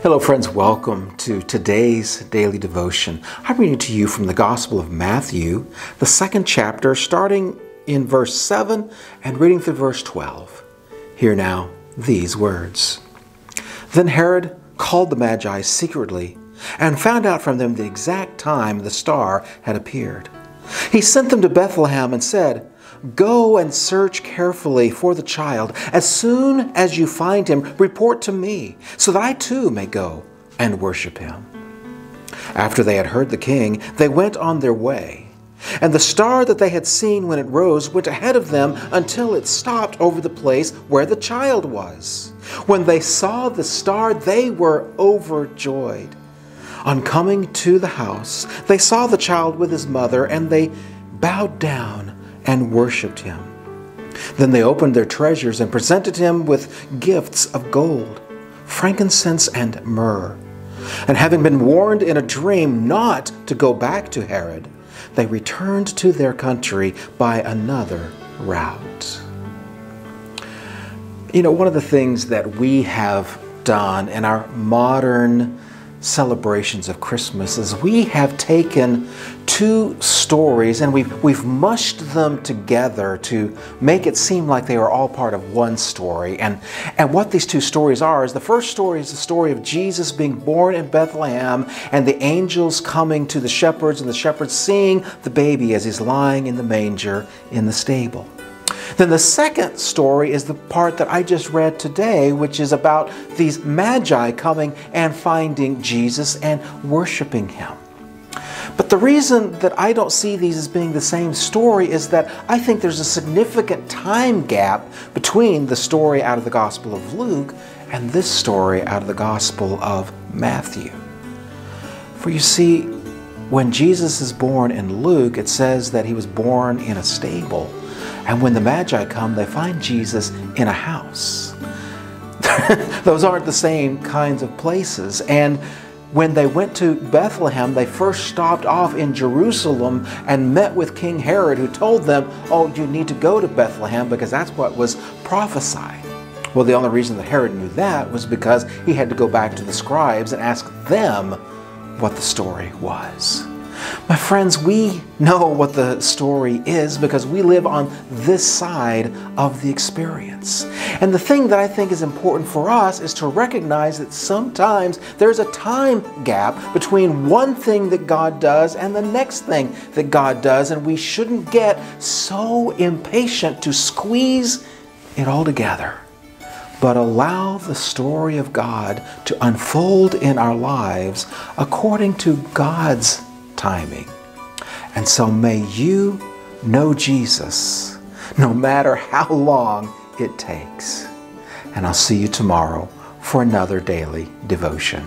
Hello friends, welcome to today's daily devotion. I'm reading to you from the Gospel of Matthew, the second chapter, starting in verse 7 and reading through verse 12. Hear now these words. Then Herod called the Magi secretly and found out from them the exact time the star had appeared. He sent them to Bethlehem and said, "Go and search carefully for the child. As soon as you find him, report to me, so that I too may go and worship him." After they had heard the king, they went on their way. And the star that they had seen when it rose went ahead of them until it stopped over the place where the child was. When they saw the star, they were overjoyed. On coming to the house, they saw the child with his mother, and they bowed down and worshipped him. Then they opened their treasures and presented him with gifts of gold, frankincense, and myrrh. And having been warned in a dream not to go back to Herod, they returned to their country by another route. You know, one of the things that we have done in our modern celebrations of Christmas is we have taken two stories and we've mushed them together to make it seem like they are all part of one story. And what these two stories are is the first story is the story of Jesus being born in Bethlehem and the angels coming to the shepherds and the shepherds seeing the baby as he's lying in the manger in the stable. Then the second story is the part that I just read today, which is about these magi coming and finding Jesus and worshiping him. But the reason that I don't see these as being the same story is that I think there's a significant time gap between the story out of the Gospel of Luke and this story out of the Gospel of Matthew. For you see, when Jesus is born in Luke, it says that he was born in a stable. And when the Magi come, they find Jesus in a house. Those aren't the same kinds of places. And when they went to Bethlehem, they first stopped off in Jerusalem and met with King Herod, who told them, "Oh, you need to go to Bethlehem because that's what was prophesied." Well, the only reason that Herod knew that was because he had to go back to the scribes and ask them what the story was. My friends, we know what the story is because we live on this side of the experience. And the thing that I think is important for us is to recognize that sometimes there's a time gap between one thing that God does and the next thing that God does, and we shouldn't get so impatient to squeeze it all together, but allow the story of God to unfold in our lives according to God's timing. And so may you know Jesus no matter how long it takes. And I'll see you tomorrow for another daily devotion.